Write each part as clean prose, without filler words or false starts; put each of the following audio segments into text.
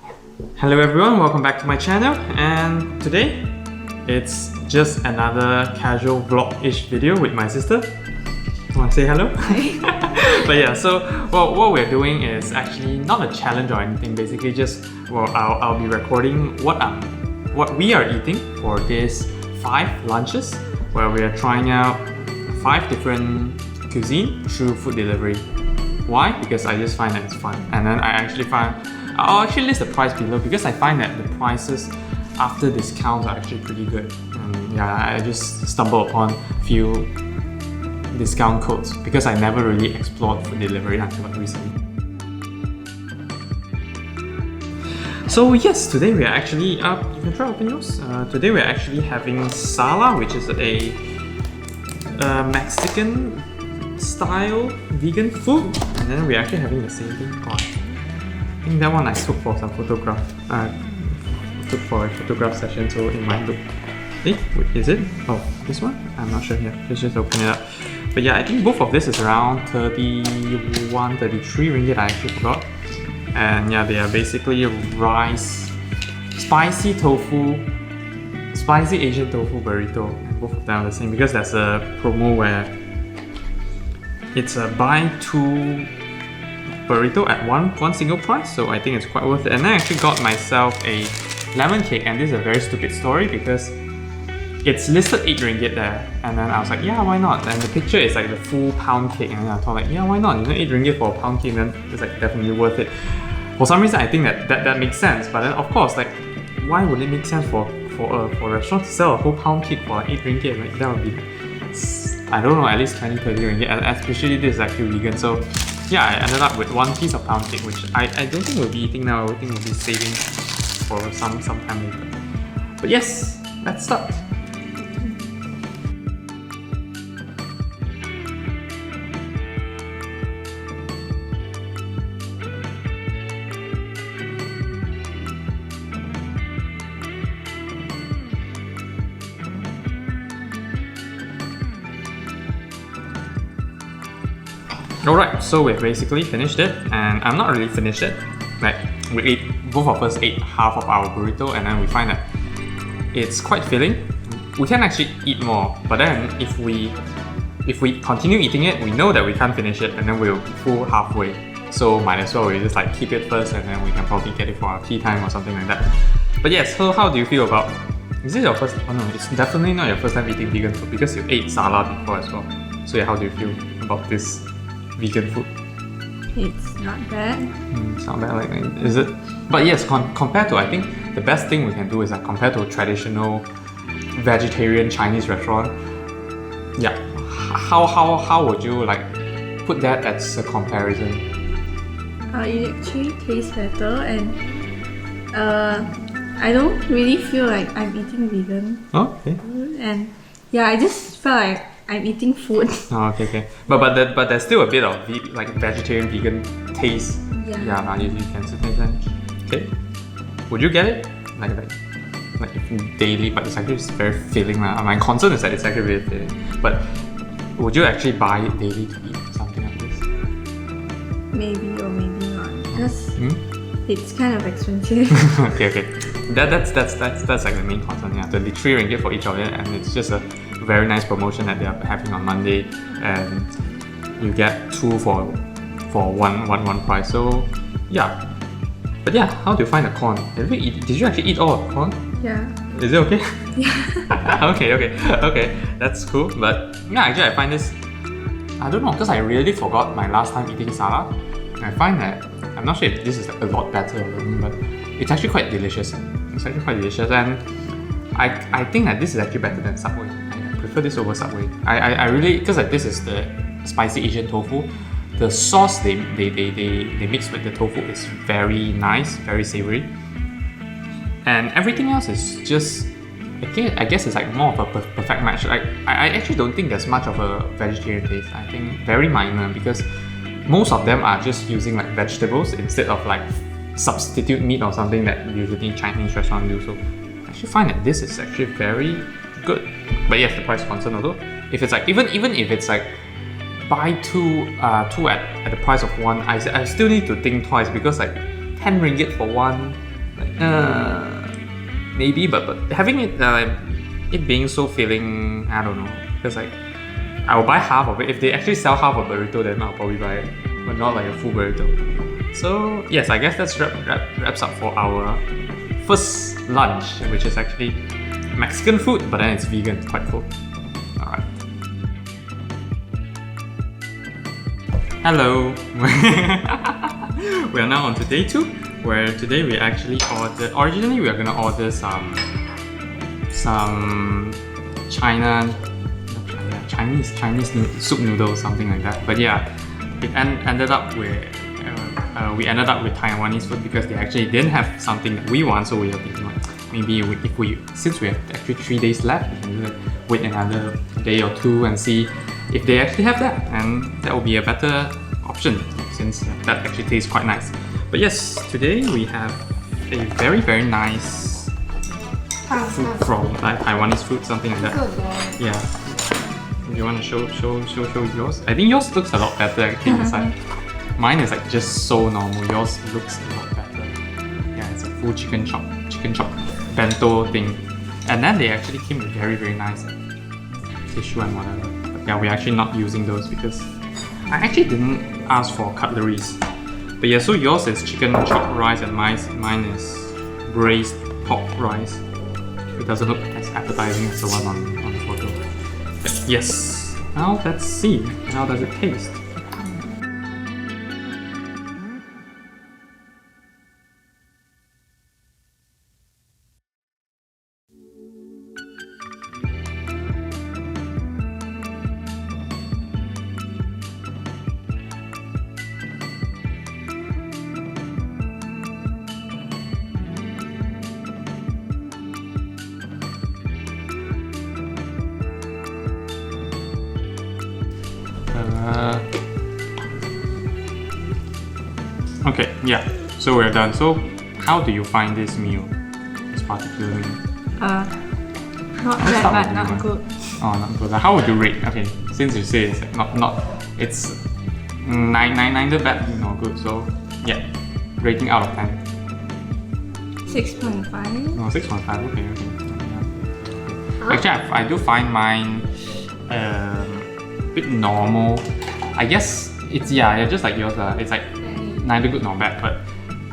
Hello everyone, welcome back to my channel, and today it's just another casual vlog-ish video with my sister. Want to say hello? Hi. But yeah, so what we're doing is actually not a challenge or anything, basically just, I'll be recording what we are eating for these 5 lunches where we are trying out 5 different cuisine through food delivery. Why? Because I just find that it's fun, and then I'll actually list the price below because I find that the prices after discounts are actually pretty good. And yeah, I just stumbled upon a few discount codes because I never really explored food delivery until recently. So yes, today we are actually, you can try open yours. Today we are actually having sala, which is a Mexican style vegan food, and then we're actually having the same thing. I think that one I took for some photograph. Took for a photograph session, so it might look. Wait, is it? Oh, this one? I'm not sure here. Let's just open it up. But yeah, I think both of this is around 31, 33 ringgit. I actually forgot. And yeah, they are basically rice, spicy Asian tofu burrito. And both of them are the same because there's a promo where it's a buy 2 burrito at one single price, so I think it's quite worth it. And I actually got myself a lemon cake, and this is a very stupid story because it's listed 8 ringgit there, and then I was like, yeah, why not? And the picture is like the full pound cake, and then I thought like, yeah, why not? 8 ringgit for a pound cake, then it's like definitely worth it. For some reason I think that makes sense, but then of course, like, why would it make sense for a restaurant to sell a whole pound cake for 8 ringgit? Like, that would be, I don't know, at least 20, 30 ringgit, especially this is actually vegan. So yeah, I ended up with 1 piece of pound cake, which I don't think we'll be eating now. I think we'll be saving for some time later. But yes, let's start. Alright, so we've basically finished it, and I'm not really finished it. Like, both of us ate half of our burrito, and then we find that it's quite filling. We can actually eat more, but then if we continue eating it, we know that we can't finish it, and then we'll be full halfway. So might as well we just like keep it first, and then we can probably get it for our tea time or something like that. But yes, so how do you feel about? Is this your first? Oh no, it's definitely not your first time eating vegan food because you ate sala before as well. So yeah, how do you feel about this vegan food? It's not bad. It's not bad, like, is it? But yes, compared to, I think the best thing we can do is like compared to a traditional vegetarian Chinese restaurant. Yeah, how would you like put that as a comparison? It actually tastes better, and I don't really feel like I'm eating vegan Okay. food, and yeah, I just felt like I'm eating food. Oh, okay. But there's still a bit of like vegetarian vegan taste. Yeah. You can certainly say. Okay. Would you get it? Like if daily, but it's actually very filling. My concern is that it's actually very filling. But would you actually buy it daily to eat something like this? Maybe or maybe not, because it's kind of expensive. okay. That's like the main concern. Yeah, 23 ringgit for each of it, and it's just a very nice promotion that they are having on Monday, and you get 2 for one price. So yeah, but yeah, how do you find the corn? Did you actually eat all of the corn? Yeah. Is it okay? Yeah. okay, that's cool. But yeah, actually I find this, I don't know, because I really forgot my last time eating sala. I find that, I'm not sure if this is a lot better, but it's actually quite delicious. It's actually quite delicious, and I think that this is actually better than Subway. I prefer this over Subway. I really, because like this is the spicy Asian tofu. The sauce they mix with the tofu is very nice, very savory. And everything else is just, I guess it's like more of a perfect match. Like I actually don't think there's much of a vegetarian taste. I think very minor, because most of them are just using like vegetables instead of like substitute meat or something that usually Chinese restaurants do. So I actually find that this is actually very good. But yes, the price concern although. If it's like even if it's like buy two at the price of one, I still need to think twice, because like 10 ringgit for one Maybe, but having it being so filling, I don't know. Because like, I will buy half of it. If they actually sell half a burrito, then I'll probably buy it, but not like a full burrito. So yes, I guess that's wraps up for our first lunch, which is actually Mexican food, but then it's vegan. It's quite cool. Alright. Hello. We are now on to day 2, where today we actually ordered. Originally, we were gonna order some Chinese soup noodles, something like that. But yeah, it ended up with we ended up with Taiwanese food because they actually didn't have something that we want. So we are thinking like, maybe since we have actually 3 days left, we can wait another day or 2 and see if they actually have that, and that will be a better option since that actually tastes quite nice. But yes, today we have a very nice food from like Taiwanese food, something like that. Yeah. You want to show yours? I think yours looks a lot better actually inside. Mine is like just so normal. Yours looks a lot better. Yeah, it's a full chicken chop bento thing. And then they actually came with very nice tissue and whatever. But yeah, we're actually not using those because I actually didn't ask for cutleries. But yeah, so yours is chicken chop rice and mine is braised pork rice. It doesn't look as appetizing as the one on the photo. But yes, now let's see. How does it taste? Okay, yeah, so we're done. So, how do you find this meal? This particular meal? Not bad, but not good. Oh, not good. How would you rate? Okay, since you say it's like it's 9 bad, not good. So, yeah, rating out of 10. 6.5. Oh, 6.5. Okay. Yeah. Actually, I do find mine a bit normal. I guess it's just like yours. It's like neither good nor bad, but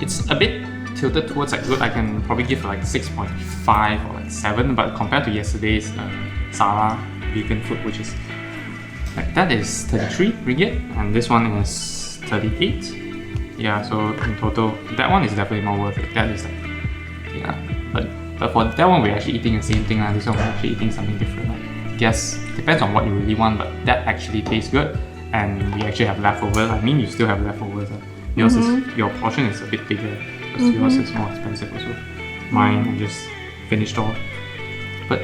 it's a bit tilted towards like good. I can probably give like 6.5 or like 7, but compared to yesterday's Sara vegan food, which is like that is 33 ringgit, and this one is 38. Yeah, so in total, that one is definitely more worth it. That is like, yeah, but for that one we're actually eating the same thing, and this one we're actually eating something different. Like, guess depends on what you really want, but that actually tastes good, and we actually have leftovers. I mean, you still have leftovers. Yours your portion is a bit bigger because yours is more expensive also. Mine I just finished off. But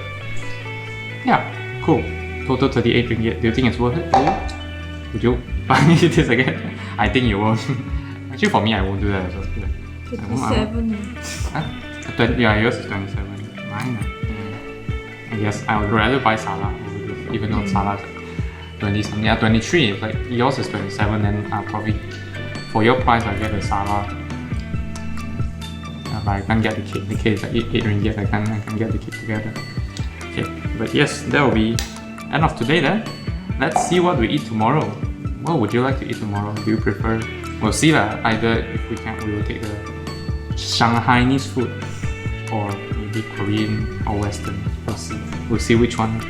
yeah, cool. Total 38 ringgit. Do you think it's worth it for you? Would you buy this again? I think you won't. Actually, for me, I won't do that as well. 27. Yeah, yours is 27. Mine, I guess I would rather buy Sala over this, even though Sala's like 20 something. Yeah, 23. If like yours is 27, then I'll probably, for your price, I'll get the Sala. But I can't get the cake. The cake is like 8 ringgit. I can get the cake together. Okay, but yes, that will be end of today then. Let's see what we eat tomorrow. What would you like to eat tomorrow? Do you prefer? We'll see lah. Either if we can, we will take the Shanghainese food, or maybe Korean or Western. We'll see. We'll see which one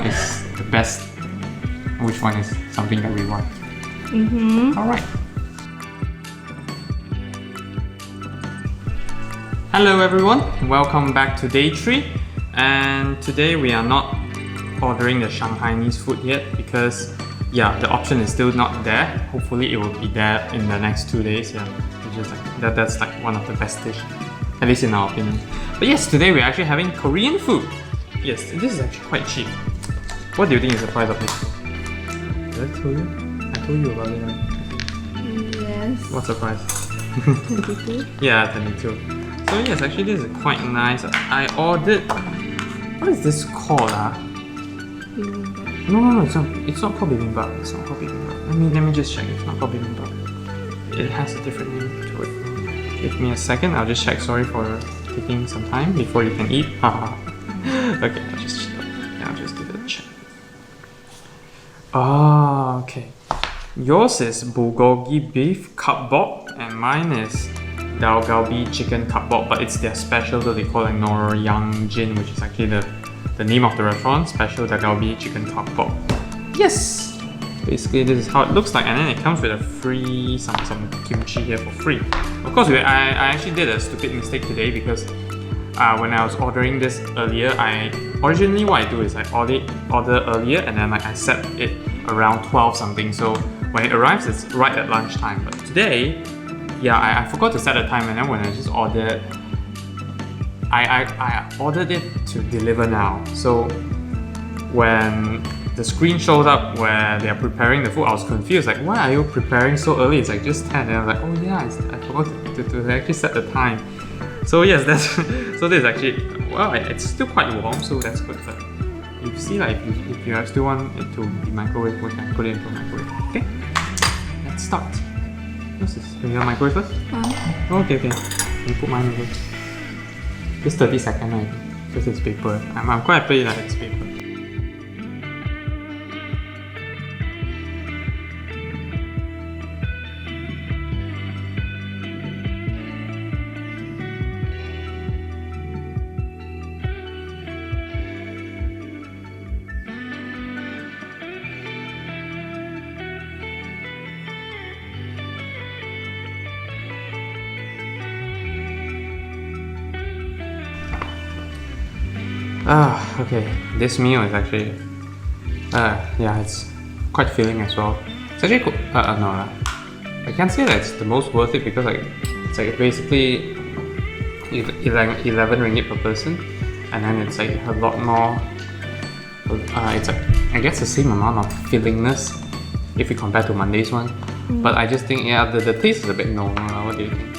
is the best, which one is something that we want. All right. Hello everyone, welcome back to day 3, and today we are not ordering the Shanghainese food yet because the option is still not there. Hopefully it will be there in the next 2 days. It's just like that's like one of the best dish, at least in our opinion. But yes, today we're actually having Korean food. Yes, this is actually quite cheap. What do you think is the price of this food? Did I tell you? I told you about it, right? Yes. What's the price? 22. Yeah, 22. So yes, actually this is quite nice. I ordered, what is this called? Bibimbap. No, it's not called bibimbap. It's not called bibimbap. Let me just check. It's not called bibimbap. It has a different name to it. Give me a second, I'll just check. Sorry for taking some time before you can eat. Okay, I'll just give it a check. Ah, okay. Yours is bulgogi beef cup bok, and mine is dal galbi chicken cup bok, but it's their special, so they call it Noryang Jin, which is actually the name of the restaurant, special dal galbi chicken cup bok. Yes! Basically, this is how it looks like, and then it comes with a free some kimchi here for free. Of course, I actually did a stupid mistake today because when I was ordering this earlier, originally what I do is I order earlier and then like I set it around 12 something. So when it arrives, it's right at lunchtime. But today, yeah, I forgot to set a time, and then when I just ordered, I ordered it to deliver now. So when the screen shows up where they are preparing the food, I was confused, like, why are you preparing so early? It's like just 10, and I was like, oh yeah, I forgot to actually set the time. So yes, so this is actually, well, it's still quite warm, so that's good. But you see, like, if you still want it to be microwave, we can put it into a microwave. Okay, let's start. What's this? You want microwave first? Okay. Let me put mine over. Just 30 seconds, right? Because it's paper. I'm quite happy that it's paper. Okay. This meal is actually, yeah, it's quite filling as well. It's actually, no, I can't say that it's the most worth it because like, it's like basically 11 ringgit per person, and then it's like a lot more. It's like, I guess the same amount of fillingness if you compare to Monday's one. But I just think, yeah, the taste is a bit normal. What do you think?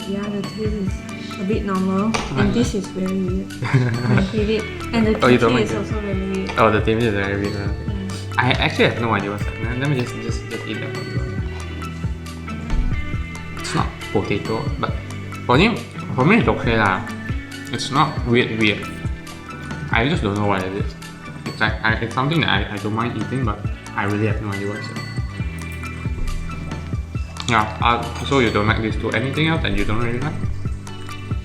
Yeah, the taste is a bit normal, and this is very weird. I hate it, and the kimchi is also very weird. Oh, the kimchi is very weird. I actually have no idea what's that. Let me just eat that one. It's not potato, but for me it's okay lah. It's not weird. I just don't know what it is. It's like it's something that I don't mind eating, but I really have no idea what it is. Yeah. So you don't like this too? Anything else that you don't really like?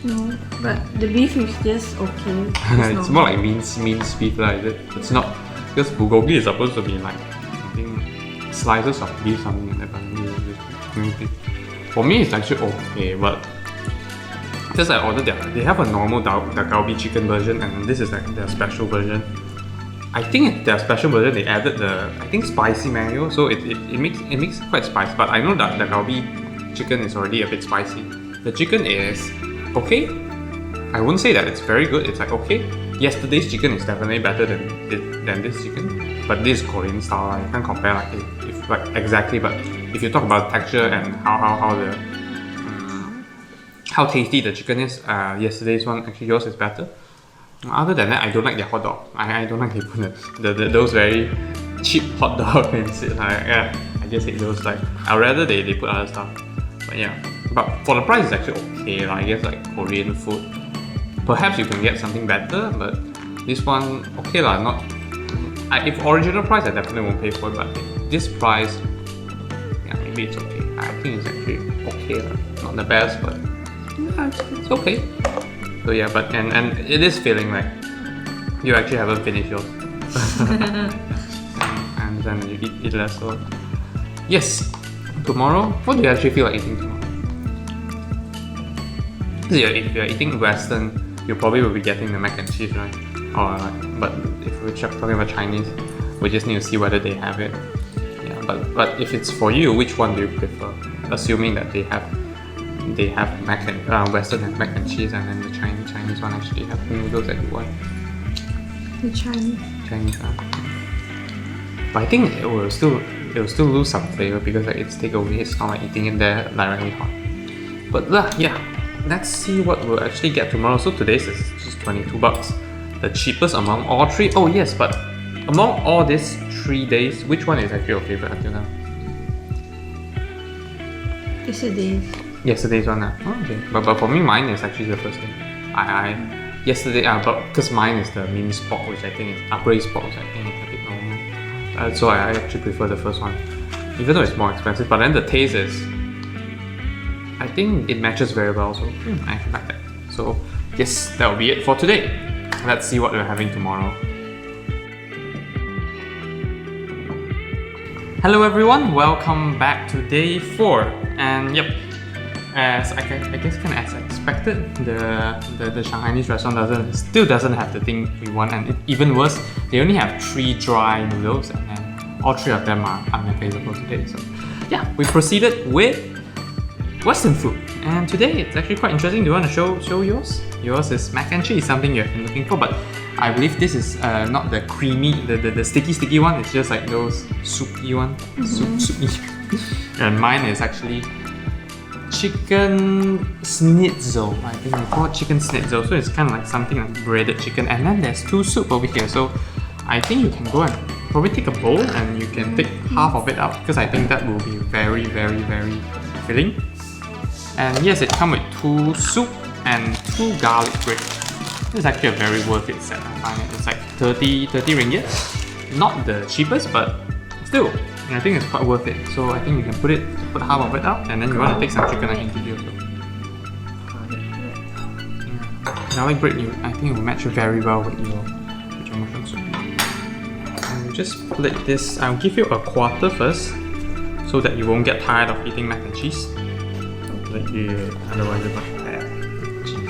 No, but the beef is just okay. It's more like minced beef lah, is it? It's not, because bulgogi is supposed to be like, I think, slices of beef, something like that, but for me it's actually okay, but because I ordered they have a normal dal galbi chicken version, and this is like their special version. I think their special version they added the, I think, spicy mayo, so it makes it quite spicy, but I know that the galbi chicken is already a bit spicy. The chicken is okay. I wouldn't say that it's very good. It's like okay. Yesterday's chicken is definitely better than this chicken, but this is Korean style. You can't compare like if like exactly. But if you talk about texture and how tasty the chicken is, yesterday's one, actually yours is better. Other than that, I don't like their hot dog. I don't like they put those very cheap hot dog and shit. Like, yeah, I just hate those. Like, I'd rather they put other stuff. But yeah. But for the price, it's actually okay. I guess like Korean food. Perhaps you can get something better, but this one, okay lah. Not. If original price, I definitely won't pay for it. But this price, yeah, maybe it's okay. I think it's actually okay lah. Not the best, but yeah, it's okay. So yeah, but and it is feeling like you actually haven't finished yours, and then you eat less. So yes, tomorrow, what do you actually feel like eating tomorrow? If you're eating Western, you probably will be getting the mac and cheese, right? Or but if we're talking about Chinese, we just need to see whether they have it. Yeah, but if it's for you, which one do you prefer? Assuming that they have mac and Western have mac and cheese, and then the Chinese one actually have noodles that you want. The Chinese. But I think it will still lose some flavor because like it's takeaway. It's not like eating it there directly hot. But yeah, let's see what we'll actually get tomorrow. So today's is just 22 bucks, the cheapest among all three. Oh yes, but among all these 3 days, which one is actually your favorite until now? Yesterday's. Yesterday's one. Oh, okay. But for me, mine is actually the first day. Yesterday, but because mine is the minced pork, which I think is braised pork, which I think is a bit normal. So I actually prefer the first one, even though it's more expensive. But then the taste is, I think it matches very well. So I actually like that. So yes, that will be it for today. Let's see what we're having tomorrow. Hello everyone, welcome back to day 4. And yep, as I guess kind of as expected, the Shanghainese restaurant still doesn't have the thing we want, and even worse, they only have 3 dry noodles, and then all 3 of them are unavailable today. So yeah, we proceeded with Western food, and today it's actually quite interesting. Do you want to show yours? Yours is mac and cheese, something you've been looking for, but I believe this is not the creamy, the sticky one. It's just like those soupy one, soupy. And mine is actually chicken schnitzel. I think they call it chicken schnitzel. So it's kind of like something like breaded chicken, and then there's 2 soup over here. So I think you can go and probably take a bowl and you can take half of it out, because I think that will be very, very, very filling. And yes, it comes with 2 soup and 2 garlic bread. This is actually a very worth it set. I find it. It's like 30 ringgit. Not the cheapest, but still, I think it's quite worth it. So I think you can put half of it out, and then you want to take some chicken, I can give you also. Garlic bread, I think it will match very well with your mushroom soup. And you just split this. I'll give you a quarter first, so that you won't get tired of eating mac and cheese. Like otherwise you're going to have cheese.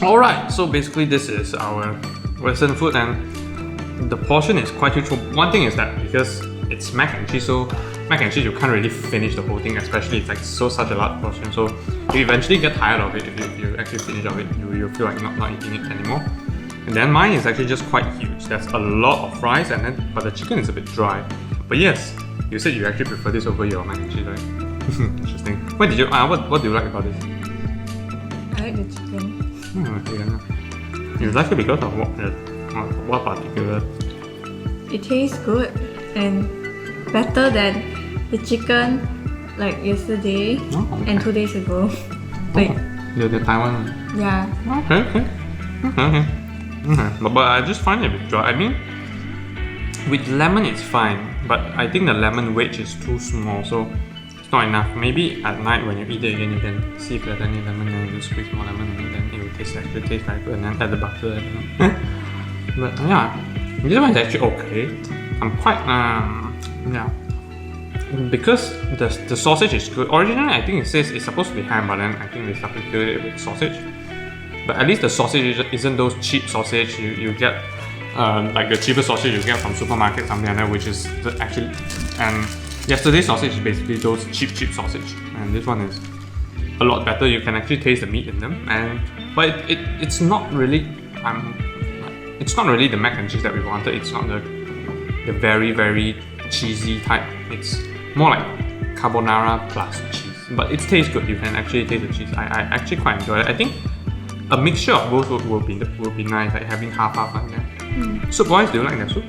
Alright, so basically this is our Western food, and the portion is quite huge. One thing is that because it's mac and cheese, so mac and cheese you can't really finish the whole thing, especially it's like such a large portion. So you eventually get tired of it if you actually finish of it. You feel like not eating it anymore. And then mine is actually just quite huge. There's a lot of fries, but the chicken is a bit dry. But yes, you said you actually prefer this over your mac and cheese, right? Interesting. What do you like about this? I like the chicken. You like it because of what particular? It tastes good and better than the chicken like yesterday and 2 days ago. Like the Taiwan one. Yeah. Okay. But I just find it a bit dry. I mean, with lemon it's fine, but I think the lemon wedge is too small, so it's not enough. Maybe at night when you eat it again, you can see if there's any lemon, and you squeeze more lemon, and then it will taste very good, and then add the butter. But yeah, this one is actually okay. I'm quite because the sausage is good. Originally, I think it says it's supposed to be ham, but then I think they substituted it with sausage. But at least the sausage isn't those cheap sausage you get, like the cheapest sausage you get from supermarket, something like that, which is actually. And yesterday's sausage is basically those cheap sausage, and this one is a lot better. You can actually taste the meat in them, but it's not really it's not really the mac and cheese that we wanted. It's not the very, very cheesy type. It's more like carbonara plus cheese, but it tastes good. You can actually taste the cheese. I actually quite enjoy it. I think a mixture of both will be nice, like having half like that. Soup wise, do you like that soup?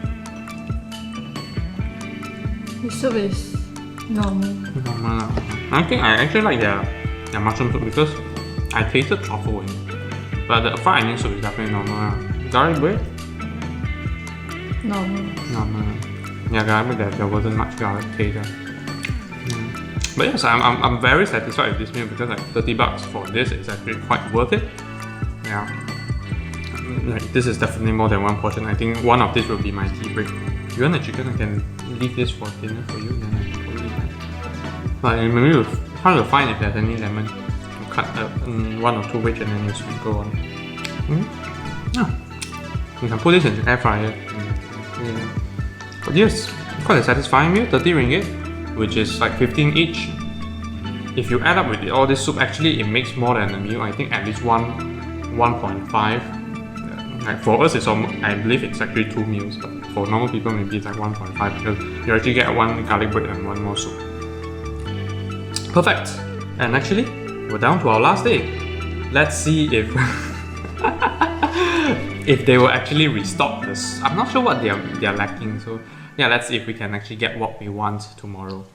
The soup is normal. I think I actually like their mushroom soup because I tasted truffle in it. But the fried onion soup is definitely normal. Garlic bread? Normal. Yeah, garlic bread, there wasn't much garlic taste. But yes, I'm very satisfied with this meal because like 30 bucks for this is actually quite worth it. Yeah. Like this is definitely more than one portion. I think one of this will be my tea break. If you want the chicken, I can leave this for dinner for you, then I can probably eat that. But maybe we'll try to find if there's any lemon. You cut 1 or 2 wedge and then you sprinkle on. Yeah. You can put this in the air fryer. But yes, quite a satisfying meal, 30 ringgit, which is like 15 each. If you add up with all this soup, actually it makes more than a meal. I think at least 1.5 Like for us, it's almost, I believe it's actually 2 meals, but for normal people, maybe it's like 1.5 because you actually get 1 garlic bread and 1 more soup. Perfect. And actually, we're down to our last day. Let's see if if they will actually restock this. I'm not sure what they're lacking. So yeah, let's see if we can actually get what we want tomorrow.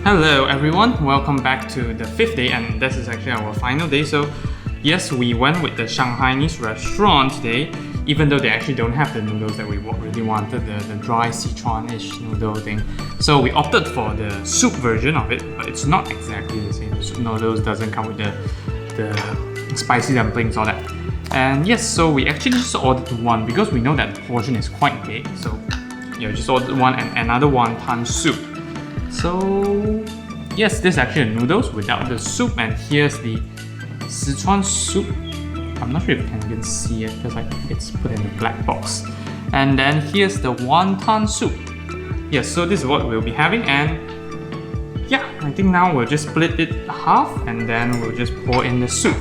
Hello everyone, welcome back to the 5th day, and this is actually our final day. So yes, we went with the Shanghainese restaurant today, even though they actually don't have the noodles that we really wanted, the dry Sichuan-ish noodle thing. So we opted for the soup version of it, but it's not exactly the same. The soup noodles doesn't come with the spicy dumplings or that. And yes, so we actually just ordered 1 because we know that the portion is quite big. So yeah, we just ordered 1 and another wonton soup. So yes, this is actually the noodles without the soup, and here's the Sichuan soup. I'm not sure if you can even see it because it's put in the black box. And then here's the wonton soup. Yes, so this is what we'll be having, and yeah, I think now we'll just split it half and then we'll just pour in the soup.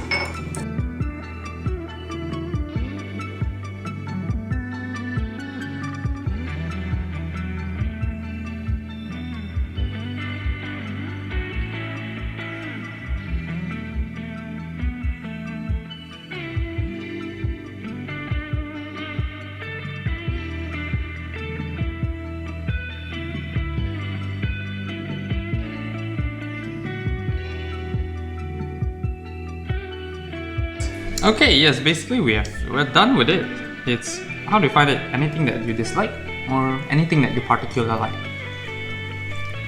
Okay, yes, basically we're done with it. It's, how do you find it? Anything that you dislike or anything that you particularly like?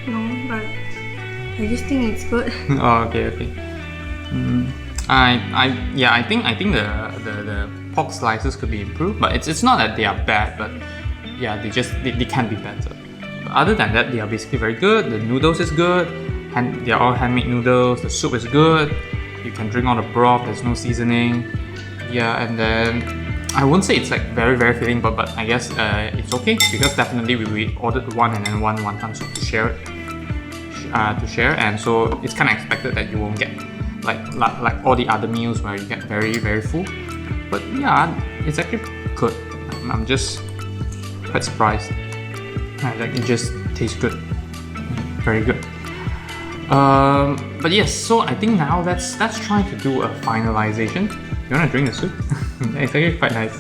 No, but I just think it's good. Oh, okay. I think the pork slices could be improved, but it's not that they are bad, but yeah, they can be better. But other than that, they are basically very good. The noodles is good, and they are all handmade noodles. The soup is good. You can drink all the broth, there's no seasoning. Yeah, and then I won't say it's like very filling, but I guess it's okay because definitely we ordered 1 and then 1 wonton soup to share, and so it's kind of expected that you won't get like all the other meals where you get very full. But yeah, it's actually good. I'm just quite surprised. Like it just tastes good, very good. But yes, so I think now let's try to do a finalization. You wanna drink the soup? It's actually quite nice.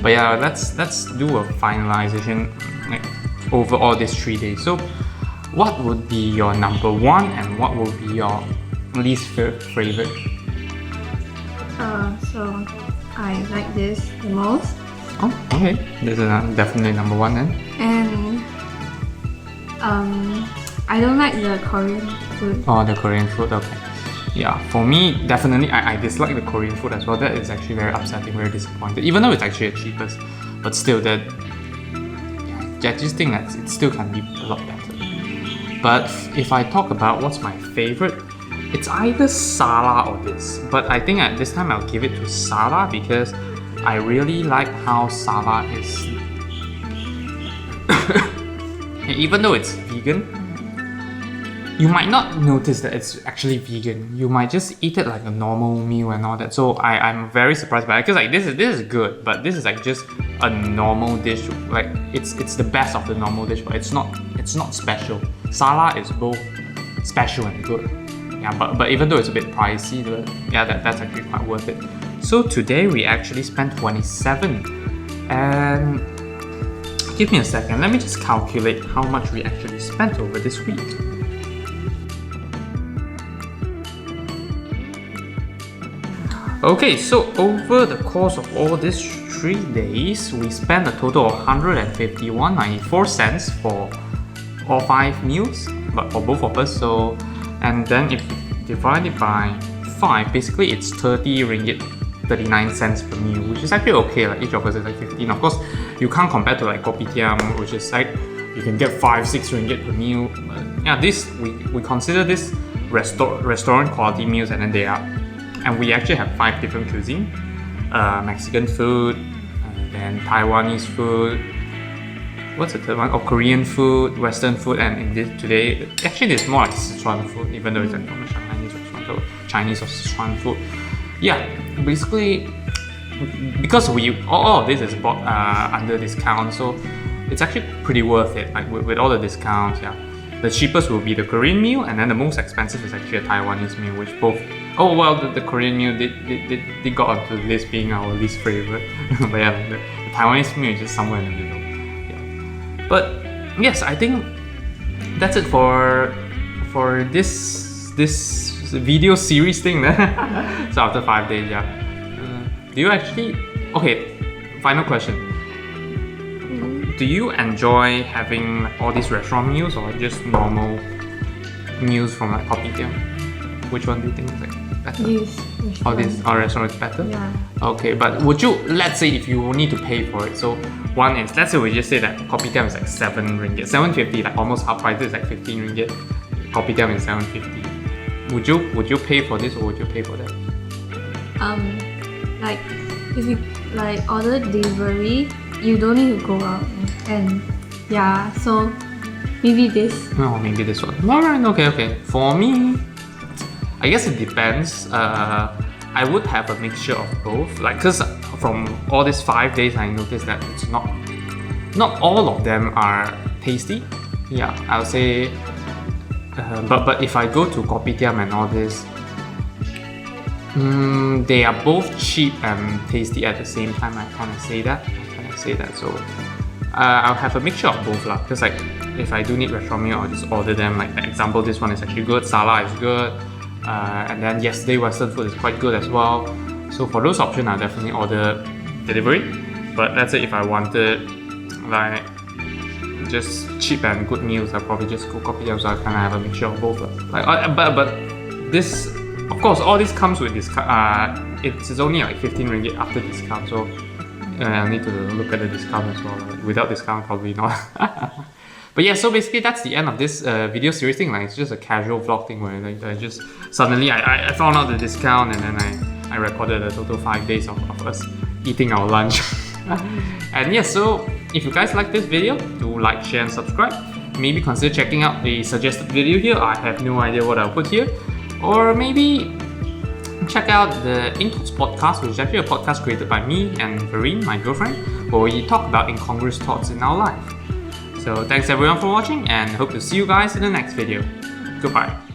But yeah, let's do a finalization like over all these 3 days. So what would be your number 1 and what would be your least favorite? So I like this the most. Oh, okay. This is definitely number 1 then. And I don't like the Korean food. Oh, the Korean food, okay. Yeah, for me, definitely, I dislike the Korean food as well. That is actually very upsetting, very disappointed. Even though it's actually the cheapest, but still, I just think that it still can be a lot better. But if I talk about what's my favorite, it's either Sala or this. But I think at this time I'll give it to Sala because I really like how Sala is. Even though it's vegan, you might not notice that it's actually vegan. You might just eat it like a normal meal and all that. So I'm very surprised by it because like this is good, but this is like just a normal dish. Like it's the best of the normal dish, but it's not special. Sala is both special and good. Yeah, but even though it's a bit pricey, yeah, that's actually quite worth it. So today we actually spent 27, and give me a second. Let me just calculate how much we actually spent over this week. Okay, so over the course of all these 3 days, we spent a total of 151.94 cents for all 5 meals, but for both of us. So, and then if you divide it by 5, basically it's 30 ringgit 39 cents per meal, which is actually okay. Like each of us is like 15. Of course, you can't compare to like kopitiam, which is like you can get 5-6 ringgit per meal. But yeah, this we consider this restaurant quality meals, and then they are. And we actually have 5 different cuisine, Mexican food, then Taiwanese food, what's the third one? Oh, Korean food, Western food, and in this today, actually it's more like Sichuan food, even though it's like from a Shanghainese restaurant. So Chinese or Sichuan food. Yeah, basically, because all of this is bought under discount, so it's actually pretty worth it. Like with all the discounts, yeah. The cheapest will be the Korean meal, and then the most expensive is actually a Taiwanese meal, which both. Oh well, the Korean meal they got onto the list being our least favorite, but yeah, the Taiwanese meal is just somewhere in the middle. Yeah. But yes, I think that's it for this video series thing. So after 5 days, yeah. Do you actually? Okay. Final question. Do you enjoy having all these restaurant meals or just normal meals from like kopitiam? Which one do you think is like better? This Restaurant is better? Yeah. Okay, but would you, let's say if you need to pay for it, so one is, let's say we just say that kopitiam is like 7 ringgit, 7.50, like almost half price is like 15 ringgit, kopitiam is 7.50. Would you pay for this or would you pay for that? Like if you like order delivery, you don't need to go out, and yeah, so maybe this. No, maybe this one. Alright, okay. For me, I guess it depends. I would have a mixture of both. Like, cause from all these 5 days, I noticed that it's not all of them are tasty. Yeah, I'll say. But if I go to kopitiam and all this, they are both cheap and tasty at the same time. I kind of say that. So I'll have a mixture of both lah. Because like if I do need restaurant meal, I'll just order them. Like for example, this one is actually good. Sala is good. And then yesterday Western food is quite good as well. So for those options, I'll definitely order delivery. But let's say if I wanted like just cheap and good meals, I'll probably just go kopitiam. So I kind of have a mixture of both lah. Like but this, of course, all this comes with discount. It's only like 15 ringgit after discount. So I need to look at the discount as well. Like, without discount, probably not. But yeah, so basically that's the end of this video series thing. Like it's just a casual vlog thing where like I just suddenly I found out the discount and then I recorded a total 5 days of us eating our lunch. And yeah, so if you guys like this video, do like, share and subscribe. Maybe consider checking out the suggested video here. I have no idea what I'll put here. Or maybe check out the Incongruous podcast, which is actually a podcast created by me and Verene, my girlfriend, where we talk about incongruous thoughts in our life. So thanks everyone for watching and hope to see you guys in the next video. Goodbye.